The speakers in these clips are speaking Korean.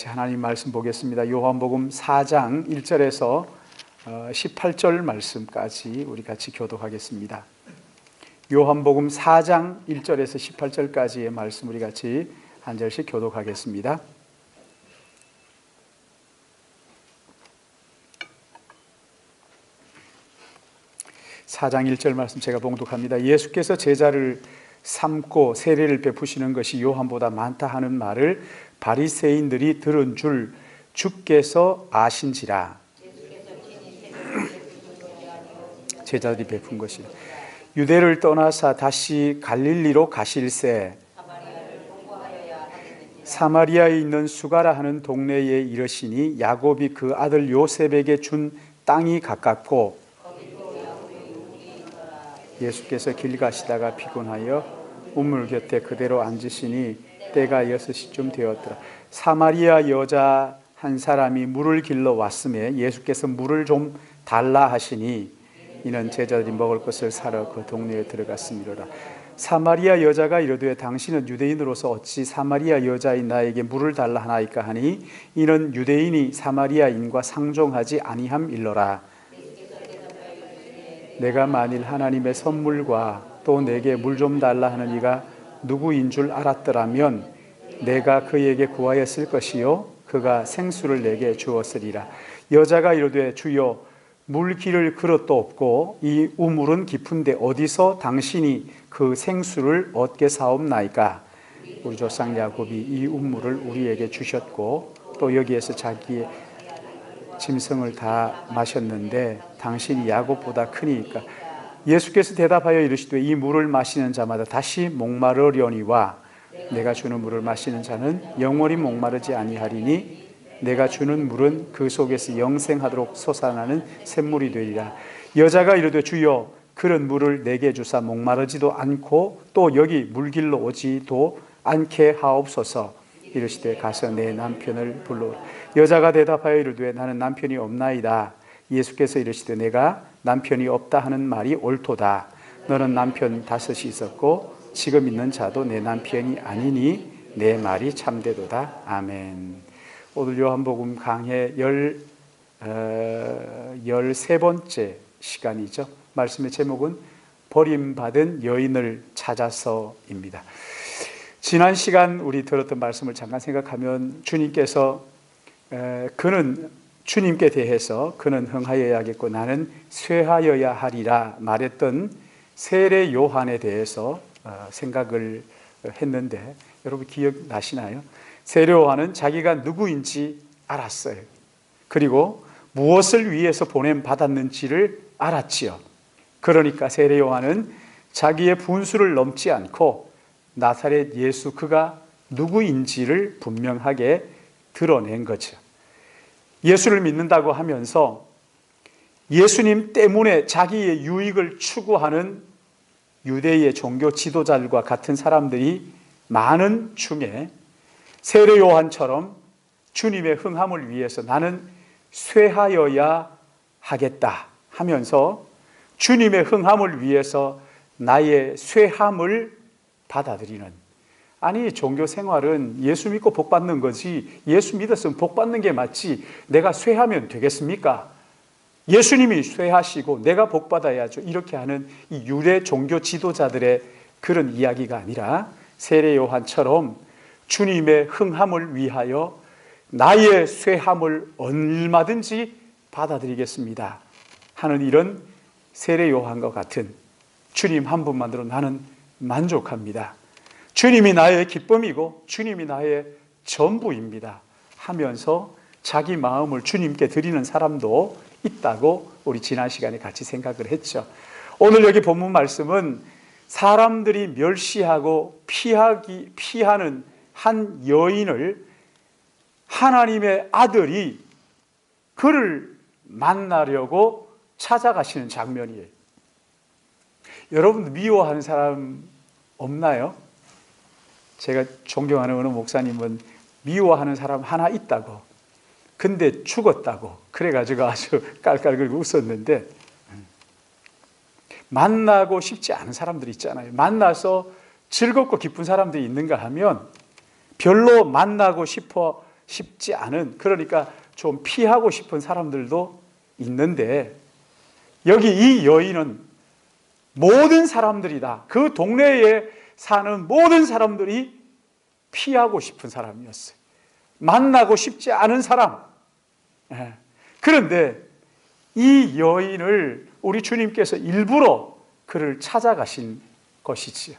하나님 말씀 보겠습니다. 요한복음 4장 1절에서 18절 말씀까지 우리 같이 교독하겠습니다. 요한복음 4장 1절에서 18절까지의 말씀 우리 같이 한 절씩 교독하겠습니다. (4장 1절) 말씀 제가 봉독합니다. 예수께서 제자를 삼고 세례를 베푸시는 것이 요한보다 많다 하는 말을 바리새인들이 들은 줄 주께서 아신지라. 제자들이 베푼 것이 유대를 떠나사 다시 갈릴리로 가실새 사마리아에 있는 수가라 하는 동네에 이르시니 야곱이 그 아들 요셉에게 준 땅이 가깝고 예수께서 길 가시다가 피곤하여 우물 곁에 그대로 앉으시니 때가 6시쯤 되었더라. 사마리아 여자 한 사람이 물을 길러 왔음에 예수께서 물을 좀 달라 하시니 이는 제자들이 먹을 것을 사러 그 동네에 들어갔음이로라. 사마리아 여자가 이르되 당신은 유대인으로서 어찌 사마리아 여자인 나에게 물을 달라 하나이까 하니 이는 유대인이 사마리아인과 상종하지 아니함일러라. 내가 만일 하나님의 선물과 또 내게 물 좀 달라 하는 이가 누구인 줄 알았더라면 내가 그에게 구하였을 것이요 그가 생수를 내게 주었으리라. 여자가 이르되 주여 물 기를 그릇도 없고 이 우물은 깊은데 어디서 당신이 그 생수를 얻게 사옵나이까. 우리 조상 야곱이 이 우물을 우리에게 주셨고 또 여기에서 자기의 짐승을 다 마셨는데 당신이 야곱보다 크니까. 예수께서 대답하여 이르시되 이 물을 마시는 자마다 다시 목마르려니와 내가 주는 물을 마시는 자는 영원히 목마르지 아니하리니 내가 주는 물은 그 속에서 영생하도록 솟아나는 샘물이 되리라. 여자가 이르되 주여 그런 물을 내게 주사 목마르지도 않고 또 여기 물길로 오지도 않게 하옵소서. 이르시되 가서 내 남편을 불러오라. 여자가 대답하여 이르되 나는 남편이 없나이다. 예수께서 이르시되 내가 남편이 없다 하는 말이 옳도다. 너는 남편 5이 있었고 지금 있는 자도 내 남편이 아니니 내 말이 참되도다. 아멘. 오늘 요한복음 강해 13번째 시간이죠. 말씀의 제목은 버림받은 여인을 찾아서입니다. 지난 시간 우리 들었던 말씀을 잠깐 생각하면 주님께서 그는 주님께 대해서 그는 흥하여야겠고 나는 쇠하여야 하리라 말했던 세례 요한에 대해서 생각을 했는데 여러분 기억나시나요? 세례 요한은 자기가 누구인지 알았어요. 그리고 무엇을 위해서 보냄받았는지를 알았지요. 그러니까 세례 요한은 자기의 분수를 넘지 않고 나사렛 예수 그가 누구인지를 분명하게 드러낸 거죠. 예수를 믿는다고 하면서 예수님 때문에 자기의 유익을 추구하는 유대의 종교 지도자들과 같은 사람들이 많은 중에 세례 요한처럼 주님의 흥함을 위해서 나는 쇠하여야 하겠다 하면서 주님의 흥함을 위해서 나의 쇠함을 받아들이는, 아니 종교 생활은 예수 믿고 복 받는 거지 예수 믿었으면 복 받는 게 맞지 내가 쇠하면 되겠습니까? 예수님이 쇠하시고 내가 복 받아야죠. 이렇게 하는 이 유대 종교 지도자들의 그런 이야기가 아니라 세례 요한처럼 주님의 흥함을 위하여 나의 쇠함을 얼마든지 받아들이겠습니다 하는 이런 세례 요한과 같은 주님 한 분만으로 나는 만족합니다. 주님이 나의 기쁨이고 주님이 나의 전부입니다 하면서 자기 마음을 주님께 드리는 사람도 있다고 우리 지난 시간에 같이 생각을 했죠. 오늘 여기 본문 말씀은 사람들이 멸시하고 피하는 한 여인을 하나님의 아들이 그를 만나려고 찾아가시는 장면이에요. 여러분 미워하는 사람 없나요? 제가 존경하는 어느 목사님은 미워하는 사람 하나 있다고, 근데 죽었다고 그래가지고 아주 깔깔거리고 웃었는데, 만나고 싶지 않은 사람들이 있잖아요. 만나서 즐겁고 기쁜 사람들이 있는가 하면 별로 만나고 싶어 싶지 않은, 그러니까 좀 피하고 싶은 사람들도 있는데, 여기 이 여인은 모든 사람들이다. 그 동네에 사는 모든 사람들이 피하고 싶은 사람이었어요. 만나고 싶지 않은 사람. 그런데 이 여인을 우리 주님께서 일부러 그를 찾아가신 것이지요.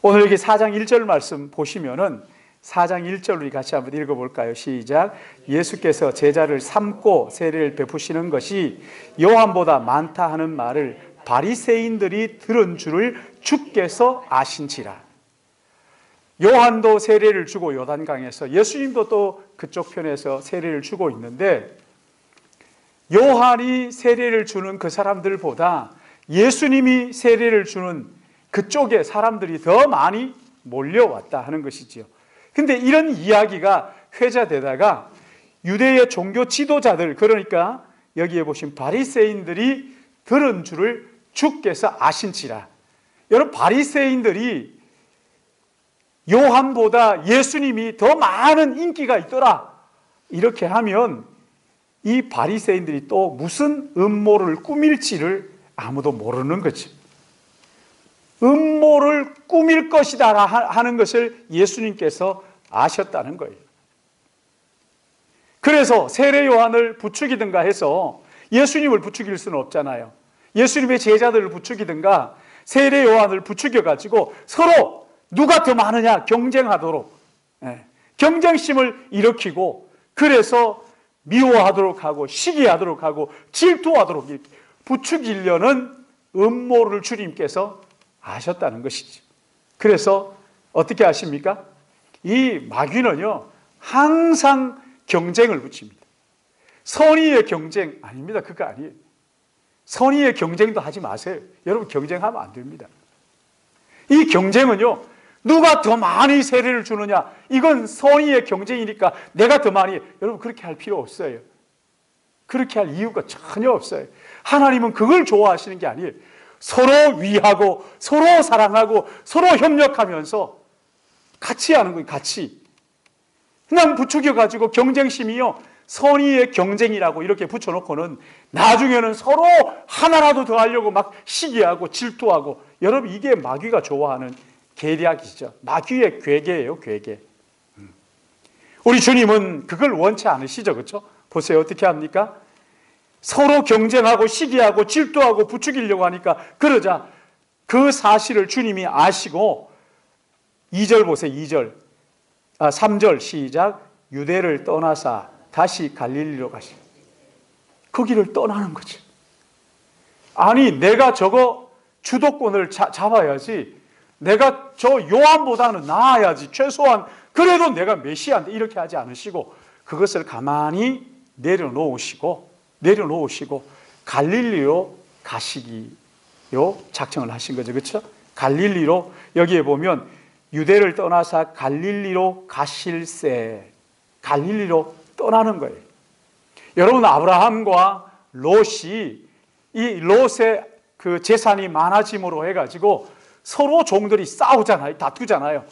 오늘 여기 4장 1절 말씀 보시면은 4장 1절 우리 같이 한번 읽어볼까요? 시작. 예수께서 제자를 삼고 세례를 베푸시는 것이 요한보다 많다 하는 말을 바리새인들이 들은 줄을 주께서 아신지라. 요한도 세례를 주고 요단강에서, 예수님도 또 그쪽 편에서 세례를 주고 있는데, 요한이 세례를 주는 그 사람들보다 예수님이 세례를 주는 그쪽에 사람들이 더 많이 몰려왔다 하는 것이지요. 근데 이런 이야기가 회자되다가 유대의 종교 지도자들, 그러니까 여기에 보신 바리새인들이 들은 줄을 주께서 아신지라. 여러분, 바리새인들이 요한보다 예수님이 더 많은 인기가 있더라, 이렇게 하면 이 바리새인들이 또 무슨 음모를 꾸밀지를 아무도 모르는 거죠. 음모를 꾸밀 것이다 하는 것을 예수님께서 아셨다는 거예요. 그래서 세례 요한을 부추기든가 해서, 예수님을 부추길 수는 없잖아요. 예수님의 제자들을 부추기든가 세례 요한을 부추겨가지고 서로 누가 더 많으냐 경쟁하도록, 경쟁심을 일으키고, 그래서 미워하도록 하고 시기하도록 하고 질투하도록 이렇게 부추기려는 음모를 주님께서 아셨다는 것이죠. 그래서 어떻게 하십니까? 이 마귀는요, 항상 경쟁을 붙입니다. 선의의 경쟁 아닙니다. 그거 아니에요. 선의의 경쟁도 하지 마세요. 여러분, 경쟁하면 안 됩니다. 이 경쟁은요, 누가 더 많이 세례를 주느냐, 이건 선의의 경쟁이니까 내가 더 많이, 여러분 그렇게 할 필요 없어요. 그렇게 할 이유가 전혀 없어요. 하나님은 그걸 좋아하시는 게 아니에요. 서로 위하고 서로 사랑하고 서로 협력하면서 같이 하는 거예요. 같이. 그냥 부추겨가지고 경쟁심이요, 선의의 경쟁이라고 이렇게 붙여놓고는 나중에는 서로 하나라도 더 하려고 막 시기하고 질투하고, 여러분 이게 마귀가 좋아하는 계략이죠. 마귀의 괴계예요, 괴계. 우리 주님은 그걸 원치 않으시죠, 그렇죠? 보세요, 어떻게 합니까? 서로 경쟁하고 시기하고 질투하고 부추기려고 하니까, 그러자 그 사실을 주님이 아시고 2절 보세요. 3절 시작. 유대를 떠나사 다시 갈릴리로 가시. 그 길을 떠나는 거죠. 아니, 내가 저거 주도권을 잡아야지, 내가 저 요한보다는 나아야지, 최소한 그래도 내가 메시아인데, 이렇게 하지 않으시고 그것을 가만히 내려놓으시고 갈릴리로 가시기로 작정을 하신 거죠. 그렇죠? 갈릴리로, 여기에 보면 유대를 떠나사 갈릴리로 가실세, 갈릴리로 떠나는 거예요. 여러분, 아브라함과 롯이, 이 롯의 그 재산이 많아짐으로 해가지고 서로 종들이 싸우잖아요. 다투잖아요.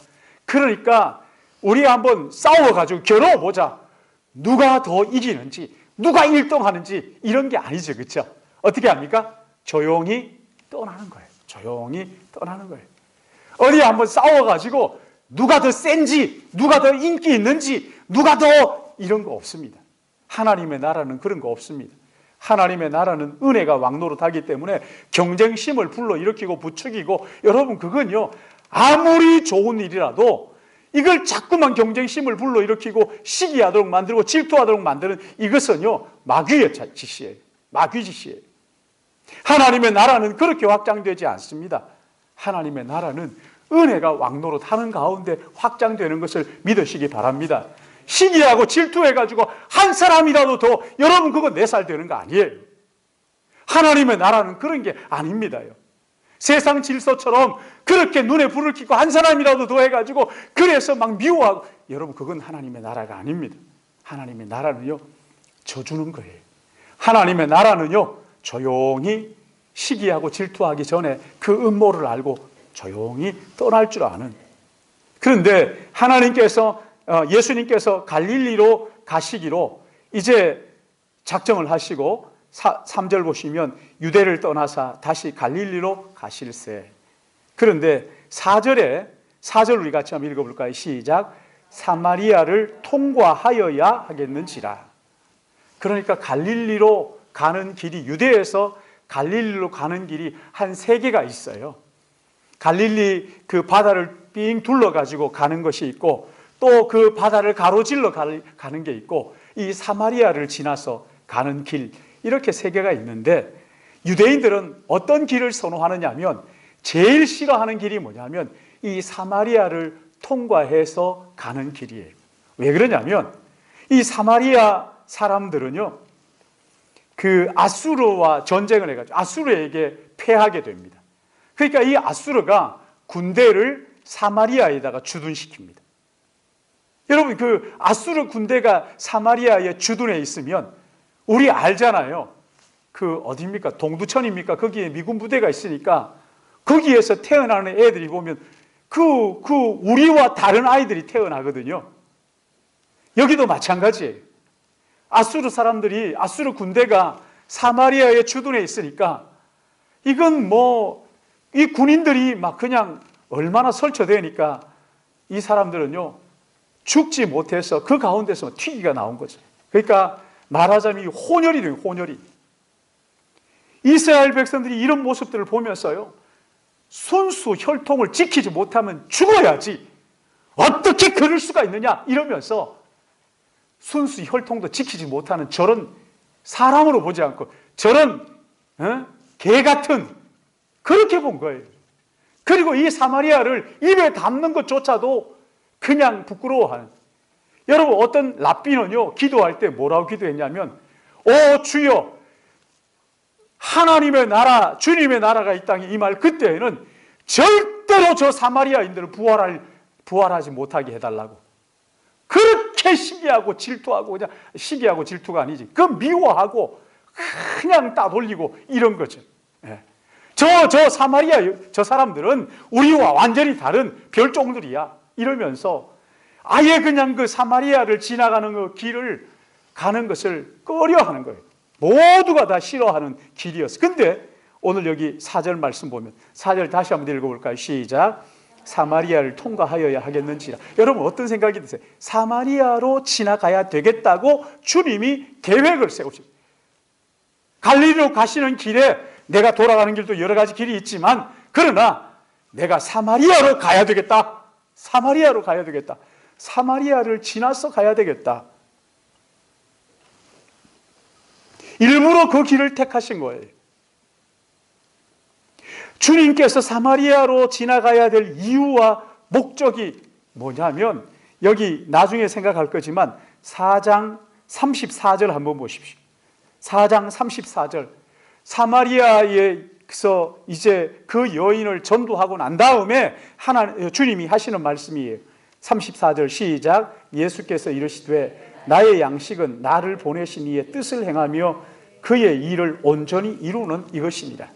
그러니까 우리 한번 싸워가지고 겨뤄보자. 누가 더 이기는지, 누가 1등하는지, 이런 게 아니죠. 그렇죠? 어떻게 합니까? 조용히 떠나는 거예요. 조용히 떠나는 거예요. 어디 한번 싸워가지고 누가 더 센지, 누가 더 인기 있는지, 누가 더, 이런 거 없습니다. 하나님의 나라는 그런 거 없습니다. 하나님의 나라는 은혜가 왕노릇하기 때문에 경쟁심을 불러일으키고 부추기고, 여러분 그건요, 아무리 좋은 일이라도 이걸 자꾸만 경쟁심을 불러일으키고 시기하도록 만들고 질투하도록 만드는, 이것은요 마귀의 짓이에요. 마귀 짓이에요. 하나님의 나라는 그렇게 확장되지 않습니다. 하나님의 나라는 은혜가 왕노릇하는 가운데 확장되는 것을 믿으시기 바랍니다. 시기하고 질투해가지고 한 사람이라도 더, 여러분 그거 4살 되는 거 아니에요. 하나님의 나라는 그런 게 아닙니다요. 세상 질서처럼 그렇게 눈에 불을 켜고 한 사람이라도 더 해가지고 그래서 막 미워하고, 여러분 그건 하나님의 나라가 아닙니다. 하나님의 나라는요, 져주는 거예요. 하나님의 나라는요, 조용히 시기하고 질투하기 전에 그 음모를 알고 조용히 떠날 줄 아는. 그런데 하나님께서 예수님께서 갈릴리로 가시기로 이제 작정을 하시고 3절 보시면 유대를 떠나사 다시 갈릴리로 가실세. 그런데 4절 우리 같이 한번 읽어볼까요? 시작. 사마리아를 통과하여야 하겠는지라. 그러니까 갈릴리로 가는 길이, 유대에서 갈릴리로 가는 길이 한 3개가 있어요. 갈릴리 그 바다를 삥 둘러가지고 가는 것이 있고, 또 그 바다를 가로질러 가는 게 있고, 이 사마리아를 지나서 가는 길, 이렇게 3개가 있는데, 유대인들은 어떤 길을 선호하느냐 하면 제일 싫어하는 길이 뭐냐면 이 사마리아를 통과해서 가는 길이에요. 왜 그러냐면 이 사마리아 사람들은요, 그 아수르와 전쟁을 해가지고 아수르에게 패하게 됩니다. 그러니까 이 아수르가 군대를 사마리아에다가 주둔시킵니다. 여러분, 그 아수르 군대가 사마리아에 주둔해 있으면 우리 알잖아요. 그 어디입니까? 동두천입니까? 거기에 미군 부대가 있으니까 거기에서 태어나는 애들이 보면 우리와 다른 아이들이 태어나거든요. 여기도 마찬가지예요. 아수르 사람들이, 아수르 군대가 사마리아에 주둔해 있으니까 이건 이 군인들이 막 그냥 얼마나 설쳐대니까 이 사람들은요, 죽지 못해서 그 가운데서 튀기가 나온 거죠. 그러니까 말하자면 혼혈이 돼요, 혼혈이. 이스라엘 백성들이 이런 모습들을 보면서요, 순수 혈통을 지키지 못하면 죽어야지. 어떻게 그럴 수가 있느냐? 이러면서 순수 혈통도 지키지 못하는 저런 사람으로 보지 않고 저런 개 같은, 그렇게 본 거예요. 그리고 이 사마리아를 입에 담는 것조차도 그냥 부끄러워하는. 여러분, 어떤 랍비는요, 기도할 때 뭐라고 기도했냐면, 오 주여, 하나님의 나라, 주님의 나라가 이 땅에 임할 그때에는 절대로 저 사마리아인들을 부활하지 못하게 해달라고. 그렇게 시기하고 질투하고, 그냥 시기하고 질투가 아니지, 그 미워하고 그냥 따돌리고 이런 거죠. 저 사마리아, 저 사람들은 우리와 완전히 다른 별종들이야 이러면서 아예 그냥 그 사마리아를 지나가는 그 길을 가는 것을 꺼려하는 거예요. 모두가 다 싫어하는 길이었어요. 근데 오늘 여기 4절 말씀 보면, 4절 다시 한번 읽어볼까요? 시작. 사마리아를 통과하여야 하겠는지라. 여러분, 어떤 생각이 드세요? 사마리아로 지나가야 되겠다고 주님이 계획을 세우십니다. 갈릴리로 가시는 길에 내가 돌아가는 길도 여러 가지 길이 있지만, 그러나 내가 사마리아로 가야 되겠다. 사마리아로 가야 되겠다. 사마리아를 지나서 가야 되겠다. 일부러 그 길을 택하신 거예요. 주님께서 사마리아로 지나가야 될 이유와 목적이 뭐냐면, 여기 나중에 생각할 거지만 4장 34절 한번 보십시오. 4장 34절. 사마리아에서 이제 그 여인을 전도하고 난 다음에 주님이 하시는 말씀이에요. 34절 시작. 예수께서 이르시되 나의 양식은 나를 보내신 이의 뜻을 행하며 그의 일을 온전히 이루는 이것입니다.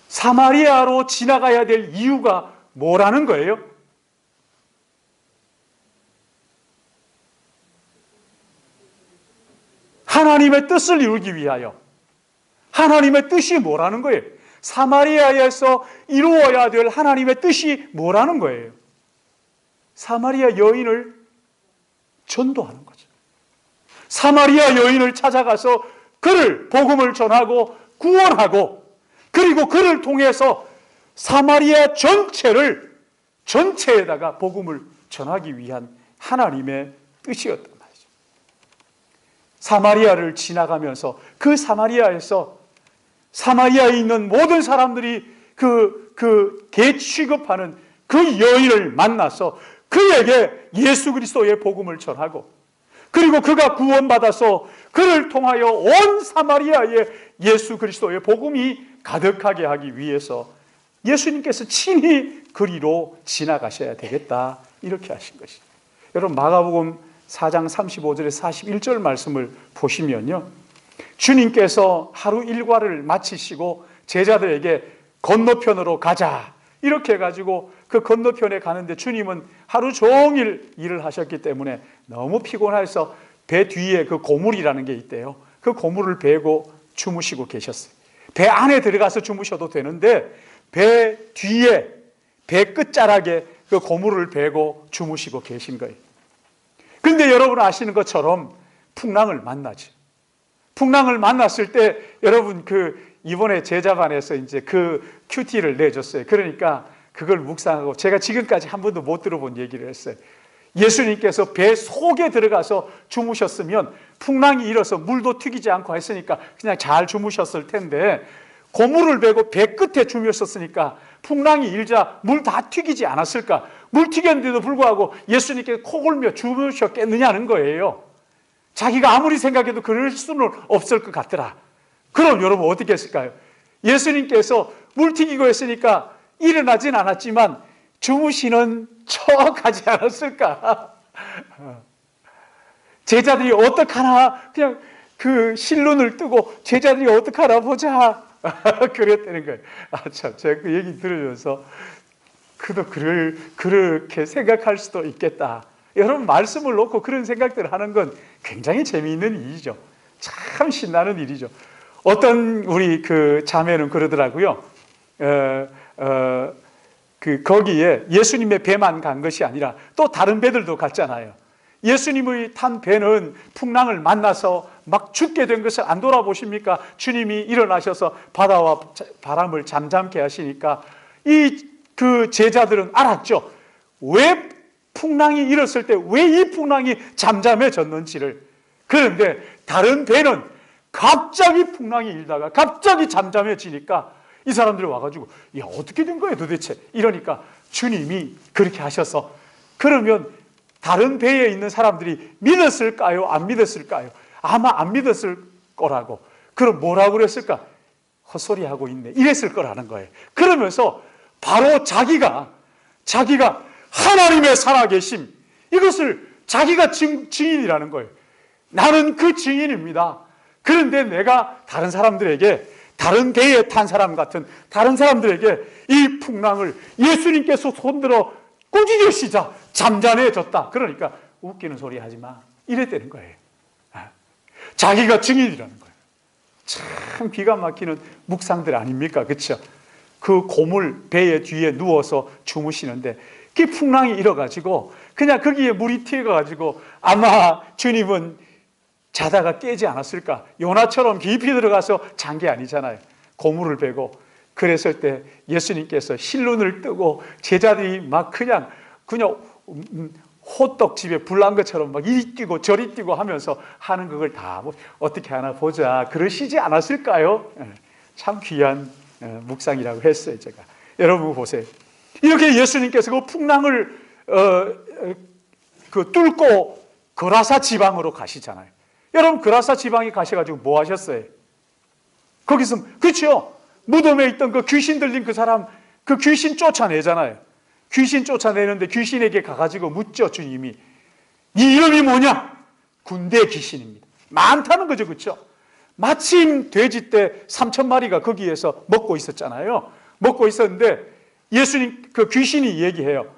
사마리아로 지나가야 될 이유가 뭐라는 거예요? 하나님의 뜻을 이루기 위하여. 하나님의 뜻이 뭐라는 거예요? 사마리아에서 이루어야 될 하나님의 뜻이 뭐라는 거예요? 사마리아 여인을 전도하는 거죠. 사마리아 여인을 찾아가서 그를 복음을 전하고 구원하고, 그리고 그를 통해서 사마리아 전체에다가 복음을 전하기 위한 하나님의 뜻이었단 말이죠. 사마리아를 지나가면서 그 사마리아에서 사마리아에 있는 모든 사람들이 개 취급하는 그 여인을 만나서 그에게 예수 그리스도의 복음을 전하고, 그리고 그가 구원받아서 그를 통하여 온 사마리아에 예수 그리스도의 복음이 가득하게 하기 위해서 예수님께서 친히 그리로 지나가셔야 되겠다, 이렇게 하신 것이죠. 여러분, 마가복음 4장 35절에서 41절 말씀을 보시면요, 주님께서 하루 일과를 마치시고 제자들에게 건너편으로 가자 이렇게 해가지고 그 건너편에 가는데 주님은 하루 종일 일을 하셨기 때문에 너무 피곤해서 배 뒤에 그 고물이라는 게 있대요. 그 고물을 베고 주무시고 계셨어요. 배 안에 들어가서 주무셔도 되는데 배 뒤에, 배 끝자락에 그 고물을 베고 주무시고 계신 거예요. 근데 여러분 아시는 것처럼 풍랑을 만나죠. 풍랑을 만났을 때 여러분 이번에 제자반에서 이제 그 큐티를 내줬어요. 그러니까 그걸 묵상하고 제가 지금까지 한 번도 못 들어본 얘기를 했어요. 예수님께서 배 속에 들어가서 주무셨으면 풍랑이 일어서 물도 튀기지 않고 했으니까 그냥 잘 주무셨을 텐데 고물을 베고 배 끝에 주무셨으니까 풍랑이 일자 물 다 튀기지 않았을까? 물 튀겼는데도 불구하고 예수님께 코 골며 주무셨겠느냐는 거예요. 자기가 아무리 생각해도 그럴 수는 없을 것 같더라. 그럼 여러분 어떻게 했을까요? 예수님께서 물 튀기고 했으니까 일어나진 않았지만 주무시는 척 하지 않았을까? 제자들이 어떡하나 그냥 그 실눈을 뜨고 제자들이 어떡하나 보자 그랬다는 거예요. 참 제가 그 얘기 들으면서 그도 그렇게 생각할 수도 있겠다. 여러분 말씀을 놓고 그런 생각들을 하는 건 굉장히 재미있는 일이죠. 참 신나는 일이죠. 어떤 우리 그 자매는 그러더라고요. 거기에 예수님의 배만 간 것이 아니라 또 다른 배들도 갔잖아요. 예수님의 탄 배는 풍랑을 만나서 막 죽게 된 것을 안 돌아보십니까? 주님이 일어나셔서 바다와 바람을 잠잠케 하시니까 그 제자들은 알았죠. 왜 풍랑이 일었을 때 왜 이 풍랑이 잠잠해졌는지를. 그런데 다른 배는 갑자기 풍랑이 일다가 갑자기 잠잠해지니까 이 사람들이 와가지고 야 어떻게 된 거예요 도대체? 이러니까 주님이 그렇게 하셔서 그러면 다른 배에 있는 사람들이 믿었을까요? 안 믿었을까요? 아마 안 믿었을 거라고. 그럼 뭐라고 그랬을까? 헛소리하고 있네 이랬을 거라는 거예요. 그러면서 바로 자기가 하나님의 살아계심 이것을 자기가 증인이라는 거예요. 나는 그 증인입니다. 그런데 내가 다른 사람들에게 다른 배에 탄 사람 같은 다른 사람들에게 이 풍랑을 예수님께서 손들어 꾸짖으시자 잠잠해졌다. 그러니까 웃기는 소리 하지 마 이랬다는 거예요. 자기가 증인이라는 거예요. 참 기가 막히는 묵상들 아닙니까? 그렇죠? 그 고물 배의 뒤에 누워서 주무시는데 그 풍랑이 일어가지고 그냥 거기에 물이 튀어가지고 아마 주님은 자다가 깨지 않았을까? 요나처럼 깊이 들어가서 잔 게 아니잖아요. 고물을 베고 그랬을 때 예수님께서 실눈을 뜨고 제자들이 막 그냥 호떡집에 불난 것처럼 막 이리 뛰고 저리 뛰고 하면서 하는 그걸 다 어떻게 하나 보자 그러시지 않았을까요? 참 귀한 묵상이라고 했어요. 제가 여러분 보세요. 이렇게 예수님께서 그 풍랑을 뚫고 거라사 지방으로 가시잖아요. 여러분 거라사 지방에 가셔가지고 뭐 하셨어요? 거기서 그렇죠. 무덤에 있던 그 귀신 들린 그 사람 그 귀신 쫓아내잖아요. 귀신 쫓아내는데 귀신에게 가가지고 묻죠. 주님이 네 이름이 뭐냐? 군대 귀신입니다. 많다는 거죠. 그렇죠? 마침 돼지떼 3,000마리가 거기에서 먹고 있었잖아요. 먹고 있었는데 예수님 그 귀신이 얘기해요.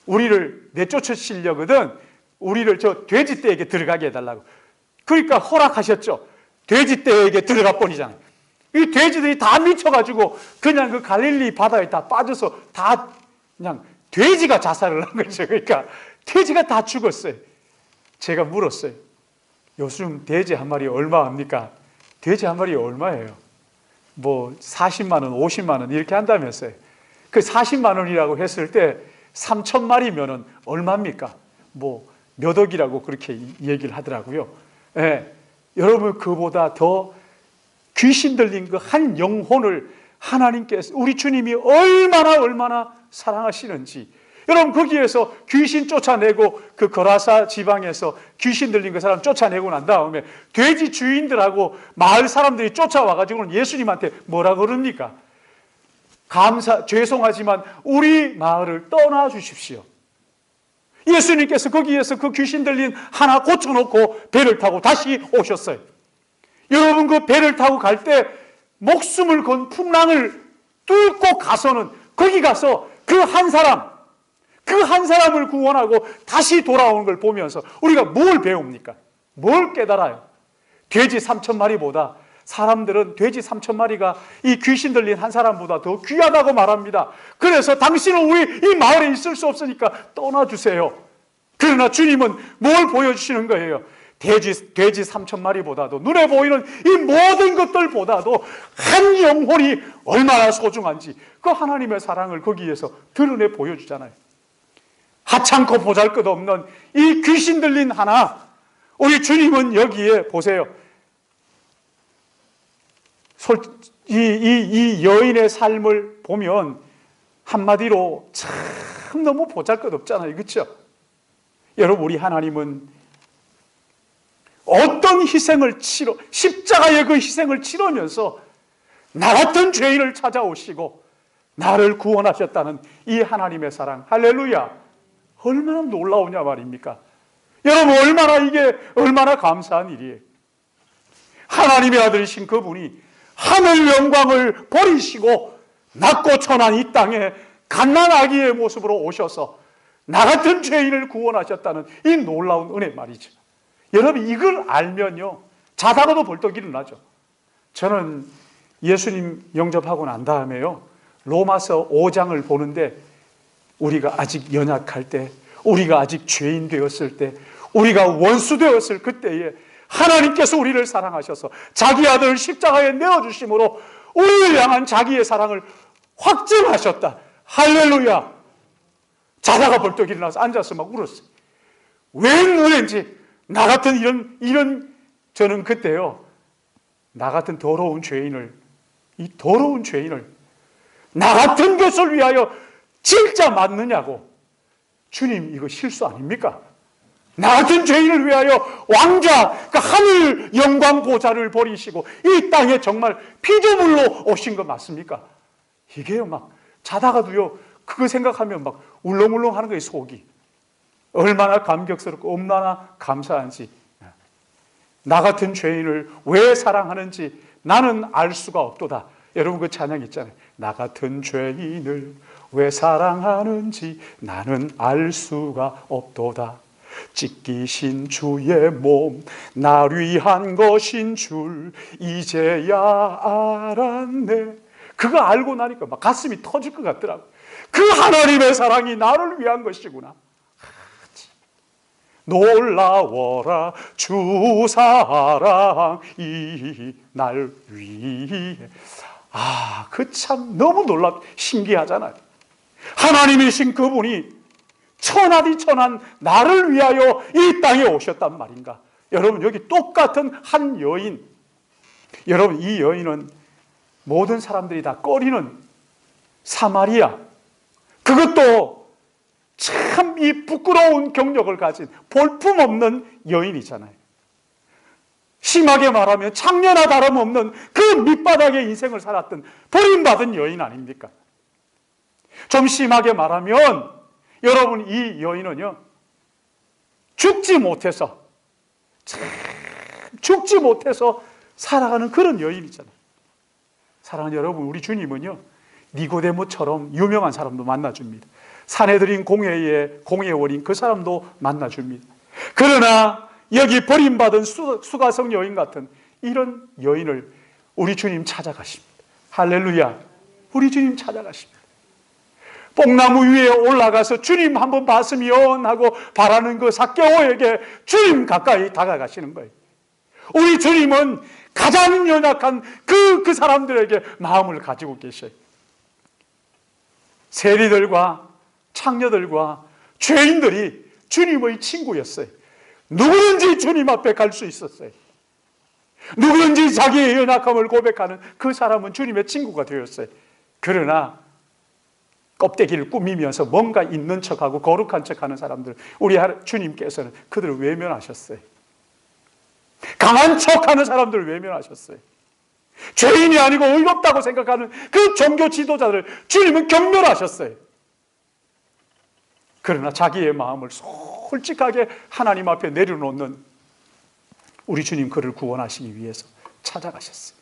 우리를 내쫓으시려거든 우리를 저 돼지떼에게 들어가게 해달라고. 그러니까 허락하셨죠. 돼지떼에게 들어가 버리잖아요. 이 돼지들이 다 미쳐가지고 그냥 그 갈릴리 바다에 다 빠져서 다 그냥 돼지가 자살을 한 거죠. 그러니까 돼지가 다 죽었어요. 제가 물었어요. 요즘 돼지 한 마리 얼마 합니까? 돼지 한 마리 얼마예요? 뭐 40만 원, 50만 원 이렇게 한다면서요. 그 40만 원이라고 했을 때 3,000마리면은 얼마입니까? 뭐 몇 억이라고 그렇게 얘기를 하더라고요. 예, 여러분 그보다 더 귀신 들린 그 한 영혼을 하나님께서 우리 주님이 얼마나 사랑하시는지 여러분 거기에서 귀신 쫓아내고 그 거라사 지방에서 귀신 들린 그 사람 쫓아내고 난 다음에 돼지 주인들하고 마을 사람들이 쫓아와가지고는 예수님한테 뭐라 그럽니까? 죄송하지만 우리 마을을 떠나 주십시오. 예수님께서 거기에서 그 귀신 들린 하나 고쳐놓고 배를 타고 다시 오셨어요. 여러분 그 배를 타고 갈 때 목숨을 건 풍랑을 뚫고 가서는 거기 가서 그 한 사람을 구원하고 다시 돌아오는 걸 보면서 우리가 뭘 배웁니까? 뭘 깨달아요? 돼지 3,000마리보다 사람들은 돼지 3,000마리가 이 귀신 들린 한 사람보다 더 귀하다고 말합니다. 그래서 당신은 우리 이 마을에 있을 수 없으니까 떠나주세요. 그러나 주님은 뭘 보여주시는 거예요? 돼지 3,000마리보다도 눈에 보이는 이 모든 것들보다도 한 영혼이 얼마나 소중한지 그 하나님의 사랑을 거기에서 드러내 보여주잖아요. 하찮고 보잘것없는 이 귀신 들린 하나, 우리 주님은 여기에 보세요. 이 여인의 삶을 보면 한마디로 참 너무 보잘것없잖아요. 그렇죠? 여러분, 우리 하나님은 어떤 십자가의 그 희생을 치르면서 나 같은 죄인을 찾아오시고 나를 구원하셨다는 이 하나님의 사랑, 할렐루야! 얼마나 놀라우냐 말입니까? 여러분, 얼마나 감사한 일이에요. 하나님의 아들이신 그분이 하늘 영광을 버리시고 낮고 천한 이 땅에 갓난아기의 모습으로 오셔서 나 같은 죄인을 구원하셨다는 이 놀라운 은혜 말이죠. 여러분, 이걸 알면요, 자다가도 벌떡 일어나죠. 저는 예수님 영접하고 난 다음에요, 로마서 5장을 보는데 우리가 아직 연약할 때, 우리가 아직 죄인 되었을 때, 우리가 원수 되었을 그때에 하나님께서 우리를 사랑하셔서 자기 아들을 십자가에 내어주심으로 우리를 향한 자기의 사랑을 확증하셨다. 할렐루야! 자다가 벌떡 일어나서 앉아서 막 울었어요. 웬 은혜인지. 나 같은 저는 그때요, 나 같은 더러운 죄인을, 나 같은 것을 위하여 진짜 맞느냐고. 주님, 이거 실수 아닙니까? 나 같은 죄인을 위하여 왕자, 그 하늘 영광 보좌를 버리시고 이 땅에 정말 피조물로 오신 거 맞습니까? 이게요, 막 자다가도요, 그거 생각하면 막 울렁울렁 하는 거예요, 속이. 얼마나 감격스럽고 얼마나 감사한지. 나 같은 죄인을 왜 사랑하는지 나는 알 수가 없도다. 여러분, 그 찬양 있잖아요. 나 같은 죄인을 왜 사랑하는지 나는 알 수가 없도다. 찢기신 주의 몸 날 위한 것인 줄 이제야 알았네. 그거 알고 나니까 막 가슴이 터질 것 같더라고. 그 하나님의 사랑이 나를 위한 것이구나. 놀라워라, 주 사랑이 날 위해. 그 참 너무 신기하잖아요. 하나님이신 그분이 천하디 천한 나를 위하여 이 땅에 오셨단 말인가. 여러분, 여기 똑같은 한 여인, 여러분, 이 여인은 모든 사람들이 다 꺼리는 사마리아, 그것도 참 이 부끄러운 경력을 가진 볼품없는 여인이잖아요. 심하게 말하면 창녀나 다름없는 그 밑바닥의 인생을 살았던 버림받은 여인 아닙니까? 좀 심하게 말하면 여러분, 이 여인은요, 죽지 못해서 살아가는 그런 여인이잖아요. 사랑하는 여러분, 우리 주님은요, 니고데모처럼 유명한 사람도 만나줍니다. 산헤드린 공회원인 그 사람도 만나줍니다. 그러나 여기 버림받은 수가성 여인 같은 이런 여인을 우리 주님 찾아가십니다. 할렐루야! 우리 주님 찾아가십니다. 뽕나무 위에 올라가서 주님 한번 봤으면 하고 바라는 그 삭개오에게 주님 가까이 다가가시는 거예요. 우리 주님은 가장 연약한 그 사람들에게 마음을 가지고 계셔요. 세리들과 창녀들과 죄인들이 주님의 친구였어요. 누구든지 주님 앞에 갈 수 있었어요. 누구든지 자기의 연약함을 고백하는 그 사람은 주님의 친구가 되었어요. 그러나 껍데기를 꾸미면서 뭔가 있는 척하고 거룩한 척하는 사람들, 우리 주님께서는 그들을 외면하셨어요. 강한 척하는 사람들을 외면하셨어요. 죄인이 아니고 의롭다고 생각하는 그 종교 지도자들을 주님은 경멸하셨어요. 그러나 자기의 마음을 솔직하게 하나님 앞에 내려놓는 우리 주님, 그를 구원하시기 위해서 찾아가셨어요.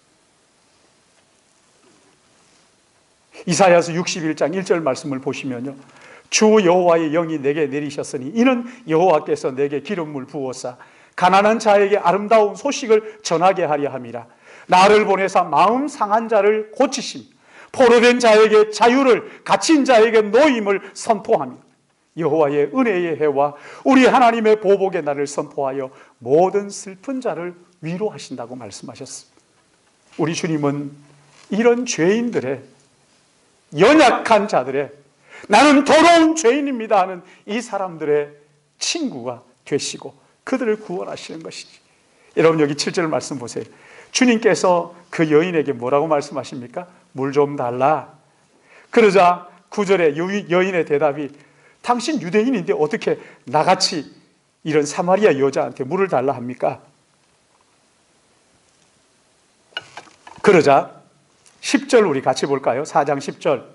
이사야서 61장 1절 말씀을 보시면요, 주 여호와의 영이 내게 내리셨으니 이는 여호와께서 내게 기름을 부어사 가난한 자에게 아름다운 소식을 전하게 하려 함이라. 나를 보내사 마음 상한 자를 고치심, 포로된 자에게 자유를, 갇힌 자에게 노임을 선포하며 여호와의 은혜의 해와 우리 하나님의 보복의 날을 선포하여 모든 슬픈 자를 위로하신다고 말씀하셨습니다. 우리 주님은 이런 죄인들의, 연약한 자들의, 나는 더러운 죄인입니다 하는 이 사람들의 친구가 되시고 그들을 구원하시는 것이지. 여러분, 여기 7절 말씀 보세요. 주님께서 그 여인에게 뭐라고 말씀하십니까? 물 좀 달라. 그러자 9절에 여인의 대답이, 당신 유대인인데 어떻게 나같이 이런 사마리아 여자한테 물을 달라 합니까? 그러자 10절 우리 같이 볼까요? 4장 10절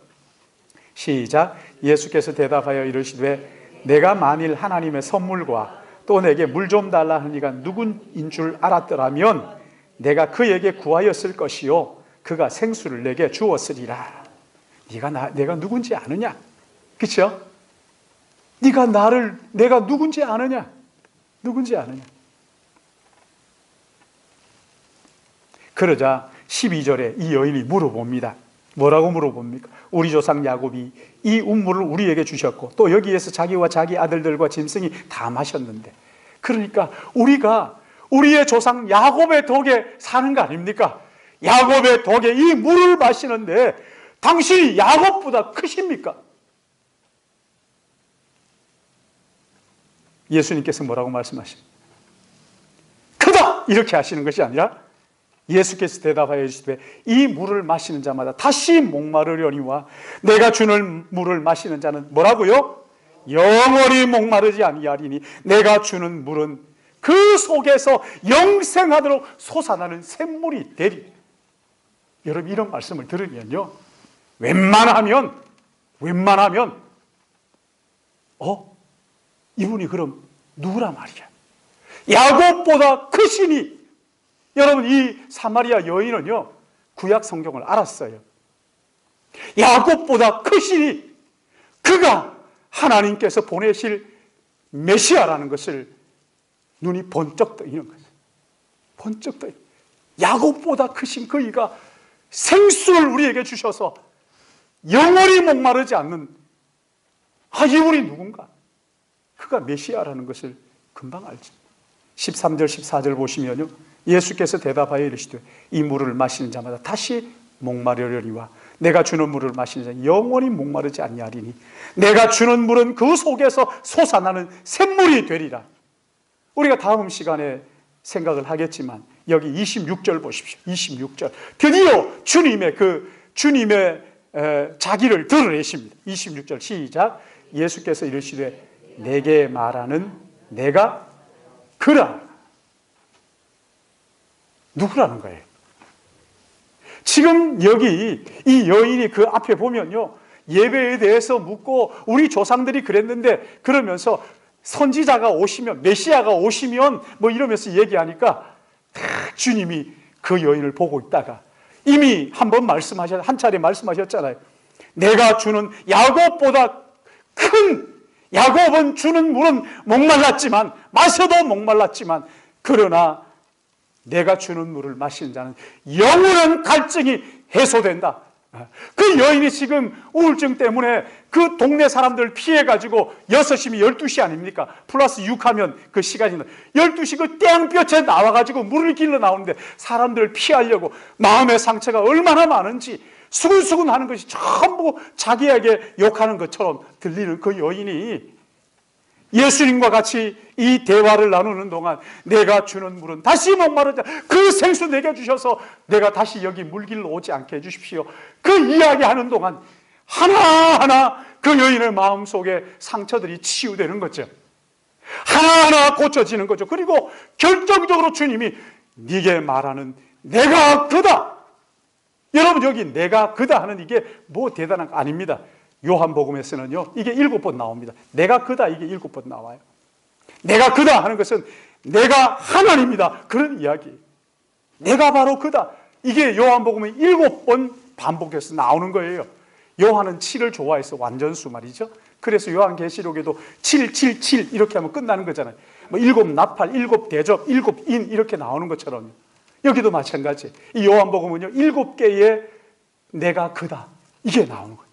시작. 예수께서 대답하여 이르시되 내가 만일 하나님의 선물과 또 내게 물 좀 달라 하니가 누구인 줄 알았더라면 내가 그에게 구하였을 것이요 그가 생수를 내게 주었으리라. 내가 누군지 아느냐? 그렇죠? 내가 누군지 아느냐? 누군지 아느냐? 그러자 12절에 이 여인이 물어봅니다. 뭐라고 물어봅니까? 우리 조상 야곱이 이 운물을 우리에게 주셨고 또 여기에서 자기와 자기 아들들과 짐승이 다 마셨는데, 그러니까 우리의 조상 야곱의 덕에 사는 거 아닙니까? 야곱의 덕에 이 물을 마시는데 당신이 야곱보다 크십니까? 예수님께서 뭐라고 말씀하십니까? 크다! 이렇게 하시는 것이 아니라 예수께서 대답하여 주시되 이 물을 마시는 자마다 다시 목마르려니와 내가 주는 물을 마시는 자는 뭐라고요? 영원히 목마르지 아니하리니 내가 주는 물은 그 속에서 영생하도록 솟아나는 샘물이 되리. 여러분, 이런 말씀을 들으면요, 웬만하면 이분이 그럼 누구란 말이야? 야곱보다 크시니. 여러분, 이 사마리아 여인은요 구약 성경을 알았어요. 야곱보다 크시니 그가 하나님께서 보내실 메시아라는 것을 눈이 번쩍 뜨이는 거예요. 번쩍 뜨이. 야곱보다 크신 그이가 생수를 우리에게 주셔서 영원히 목마르지 않는, 이분이 누군가? 그가 메시아라는 것을 금방 알지. 13절 14절 보시면요, 예수께서 대답하여 이르시되 이 물을 마시는 자마다 다시 목마르려니와 내가 주는 물을 마시는 자는 영원히 목마르지 아니하리니 내가 주는 물은 그 속에서 솟아나는 샘물이 되리라. 우리가 다음 시간에 생각을 하겠지만 여기 26절 보십시오. 26절 드디어 주님의 자기를 드러내십니다. 26절 시작. 예수께서 이르시되 내게 말하는 내가 그라. 누구라는 거예요? 지금 여기 이 여인이 그 앞에 보면요, 예배에 대해서 묻고 우리 조상들이 그랬는데 그러면서 선지자가 오시면, 메시아가 오시면 뭐 이러면서 얘기하니까 주님이 그 여인을 보고 있다가 이미 한 차례 말씀하셨잖아요. 내가 주는 야곱보다 큰, 야곱은 주는 물은 목말랐지만, 마셔도 목말랐지만, 그러나 내가 주는 물을 마시는 자는 영원한 갈증이 해소된다. 그 여인이 지금 우울증 때문에 그 동네 사람들 피해가지고 6시면 12시 아닙니까? 플러스 6하면 그 시간이 12시 그 땡볕에 나와가지고 물을 길러 나오는데 사람들을 피하려고 마음의 상처가 얼마나 많은지 수근수근 하는 것이 전부 자기에게 욕하는 것처럼 들리는 그 여인이 예수님과 같이 이 대화를 나누는 동안 내가 주는 물은 다시 목마르지 않게 그 생수 내게 주셔서 내가 다시 여기 물길로 오지 않게 해주십시오. 그 이야기하는 동안 하나하나 그 여인의 마음속에 상처들이 치유되는 거죠. 하나하나 고쳐지는 거죠. 그리고 결정적으로 주님이 네게 말하는 내가 그다. 여러분, 여기 내가 그다 하는 이게 뭐 대단한 거 아닙니다. 요한복음에서는요 이게 7번 나옵니다. 내가 그다, 이게 7번 나와요. 내가 그다 하는 것은 내가 하나님이다, 그런 이야기. 내가 바로 그다, 이게 요한복음에 7번 반복해서 나오는 거예요. 요한은 7을 좋아해서 완전수 말이죠. 그래서 요한계시록에도 777 이렇게 하면 끝나는 거잖아요. 뭐 7 나팔, 7 대접, 7 인 이렇게 나오는 것처럼 여기도 마찬가지. 이 요한복음은요 7개의 내가 그다 이게 나오는 거예요.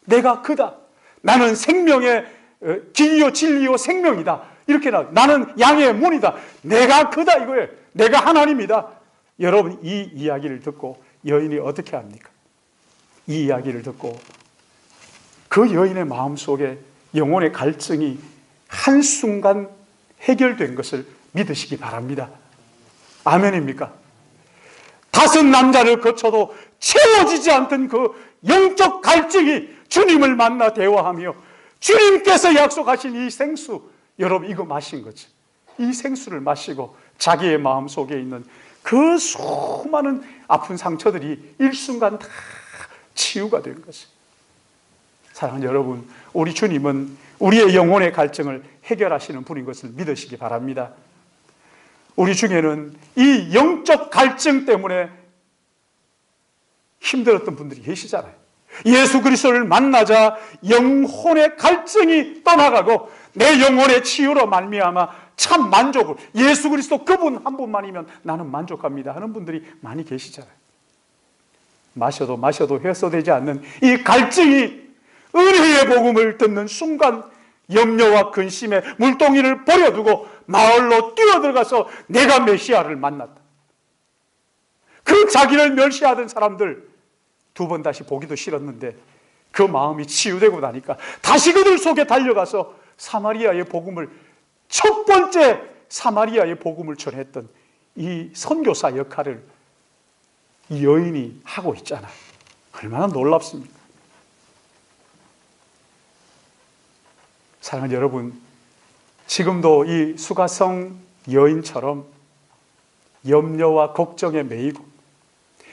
내가 그다. 나는 생명의 길이요 진리요 생명이다. 이렇게 나와요. 나는 양의 문이다. 내가 그다 이거예요. 내가 하나님이다. 여러분 이 이야기를 듣고 여인이 어떻게 합니까? 이 이야기를 듣고 그 여인의 마음속에 영혼의 갈증이 한순간 해결된 것을 믿으시기 바랍니다. 아멘입니까? 5 남자를 거쳐도 채워지지 않던 그 영적 갈증이 주님을 만나 대화하며 주님께서 약속하신 이 생수, 여러분 이거 마신 거죠. 이 생수를 마시고 자기의 마음속에 있는 그 수많은 아픈 상처들이 일순간 다 치유가 된 것이죠. 사랑하는 여러분, 우리 주님은 우리의 영혼의 갈증을 해결하시는 분인 것을 믿으시기 바랍니다. 우리 중에는 이 영적 갈증 때문에 힘들었던 분들이 계시잖아요. 예수 그리스도를 만나자 영혼의 갈증이 떠나가고 내 영혼의 치유로 말미암아 참 만족을, 예수 그리스도 그분 한 분만이면 나는 만족합니다 하는 분들이 많이 계시잖아요. 마셔도 해소되지 않는 이 갈증이 은혜의 복음을 듣는 순간 염려와 근심에 물동이를 버려두고 마을로 뛰어들어가서 내가 메시아를 만났다. 그 자기를 멸시하던 사람들 2번 다시 보기도 싫었는데 그 마음이 치유되고 나니까 다시 그들 속에 달려가서 사마리아의 복음을, 첫 번째 사마리아의 복음을 전했던 이 선교사 역할을 이 여인이 하고 있잖아요. 얼마나 놀랍습니까? 사랑하는 여러분, 지금도 이 수가성 여인처럼 염려와 걱정에 매이고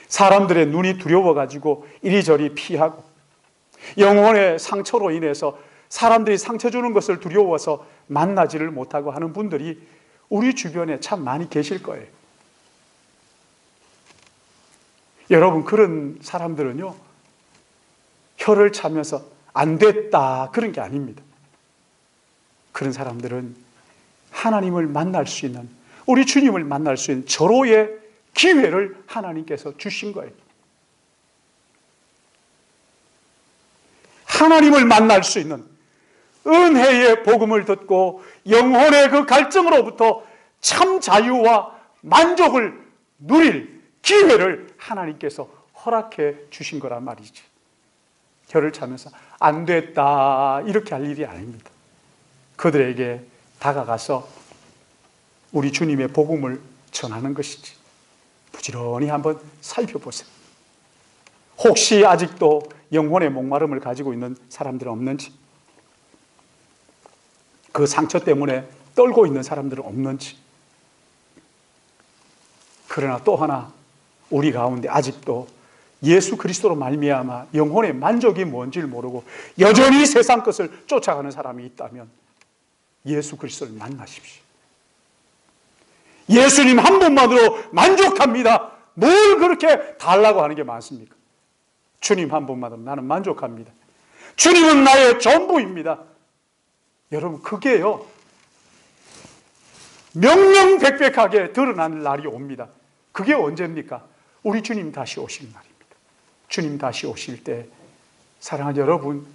사람들의 눈이 두려워가지고 이리저리 피하고 영혼의 상처로 인해서 사람들이 상처 주는 것을 두려워서 만나지를 못하고 하는 분들이 우리 주변에 참 많이 계실 거예요. 여러분, 그런 사람들은요 혀를 차면서 안 됐다 그런 게 아닙니다. 그런 사람들은 하나님을 만날 수 있는, 우리 주님을 만날 수 있는 절호의 기회를 하나님께서 주신 거예요. 하나님을 만날 수 있는 은혜의 복음을 듣고 영혼의 그 갈증으로부터 참 자유와 만족을 누릴 기회를 하나님께서 허락해 주신 거란 말이지. 혀를 차면서 안 됐다 이렇게 할 일이 아닙니다. 그들에게 다가가서 우리 주님의 복음을 전하는 것이지. 부지런히 한번 살펴보세요. 혹시 아직도 영혼의 목마름을 가지고 있는 사람들은 없는지, 그 상처 때문에 떨고 있는 사람들은 없는지. 그러나 또 하나, 우리 가운데 아직도 예수 그리스도로 말미암아 영혼의 만족이 뭔지를 모르고 여전히 세상 것을 쫓아가는 사람이 있다면 예수 그리스도를 만나십시오. 예수님 한 분만으로 만족합니다. 뭘 그렇게 달라고 하는 게 많습니까? 주님 한 분만으로 나는 만족합니다. 주님은 나의 전부입니다. 여러분, 그게요 명명백백하게 드러나는 날이 옵니다. 그게 언제입니까? 우리 주님 다시 오실 날입니다. 주님 다시 오실 때 사랑하는 여러분,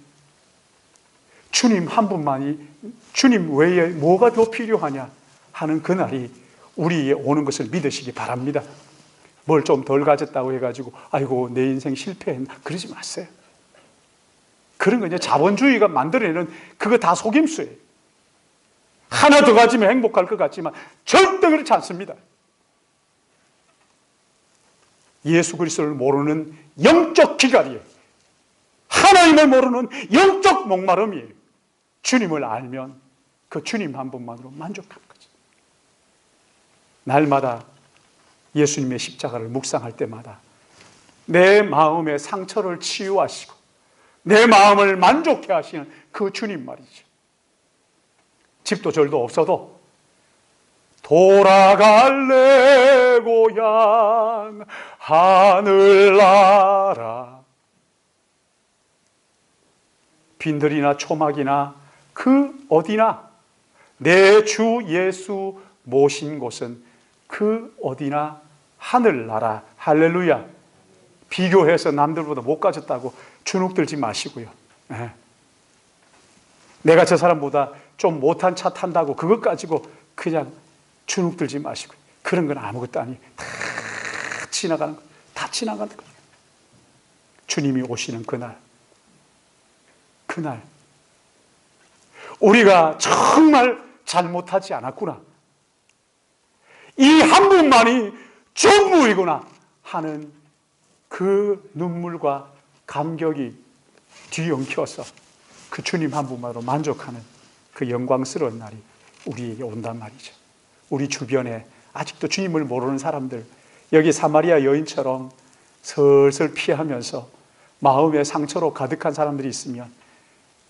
주님 한 분만이, 주님 외에 뭐가 더 필요하냐 하는 그날이 우리에 오는 것을 믿으시기 바랍니다. 뭘 좀 덜 가졌다고 해가지고 아이고 내 인생 실패했나 그러지 마세요. 그런 거 이제 자본주의가 만들어내는 그거 다 속임수예요. 하나 더 가지면 행복할 것 같지만 절대 그렇지 않습니다. 예수 그리스도를 모르는 영적 기갈이에요. 하나님을 모르는 영적 목마름이에요. 주님을 알면 그 주님 한 분만으로 만족하는 거죠. 날마다 예수님의 십자가를 묵상할 때마다 내 마음의 상처를 치유하시고 내 마음을 만족해 하시는 그 주님 말이죠. 집도 절도 없어도 돌아갈래 고향 하늘나라, 빈들이나 초막이나 그 어디나 내 주 예수 모신 곳은 그 어디나 하늘나라. 할렐루야. 비교해서 남들보다 못 가졌다고 주눅 들지 마시고요. 내가 저 사람보다 좀 못한 차 탄다고 그것 가지고 그냥 주눅 들지 마시고, 그런 건 아무것도 아니에요. 다 지나가는 거예요. 다 지나가는 거예요. 주님이 오시는 그날 우리가 정말 잘못하지 않았구나, 이 한 분만이 전부이구나 하는 그 눈물과 감격이 뒤엉켜서 그 주님 한 분만으로 만족하는 그 영광스러운 날이 우리에게 온단 말이죠. 우리 주변에 아직도 주님을 모르는 사람들, 여기 사마리아 여인처럼 슬슬 피하면서 마음의 상처로 가득한 사람들이 있으면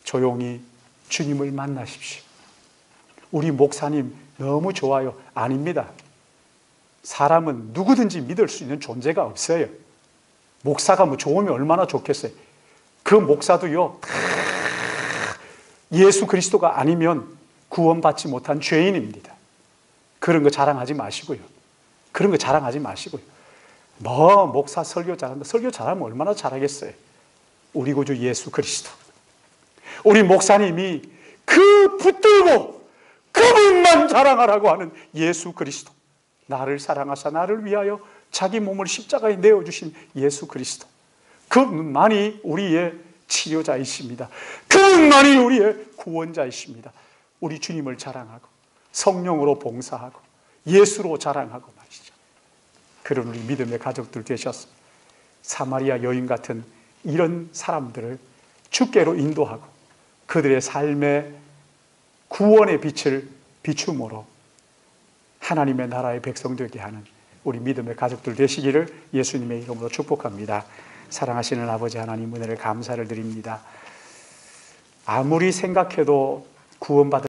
조용히 주님을 만나십시오. 우리 목사님 너무 좋아요. 아닙니다. 사람은 누구든지 믿을 수 있는 존재가 없어요. 목사가 뭐 좋으면 얼마나 좋겠어요. 그 목사도요, 예수 그리스도가 아니면 구원받지 못한 죄인입니다. 그런 거 자랑하지 마시고요. 그런 거 자랑하지 마시고요. 뭐 목사 설교 잘한다. 설교 잘하면 얼마나 잘하겠어요. 우리 구주 예수 그리스도, 우리 목사님이 그 붙들고 그분만 자랑하라고 하는 예수 그리스도, 나를 사랑하사 나를 위하여 자기 몸을 십자가에 내어주신 예수 그리스도, 그분만이 우리의 치료자이십니다. 그분만이 우리의 구원자이십니다. 우리 주님을 자랑하고 성령으로 봉사하고 예수로 자랑하고 말이죠. 그런 우리 믿음의 가족들 되셔서 사마리아 여인 같은 이런 사람들을 주께로 인도하고 그들의 삶의 구원의 빛을 비춤으로 하나님의 나라의 백성 되게 하는 우리 믿음의 가족들 되시기를 예수님의 이름으로 축복합니다. 사랑하시는 아버지 하나님, 은혜를 감사를 드립니다. 아무리 생각해도 구원받을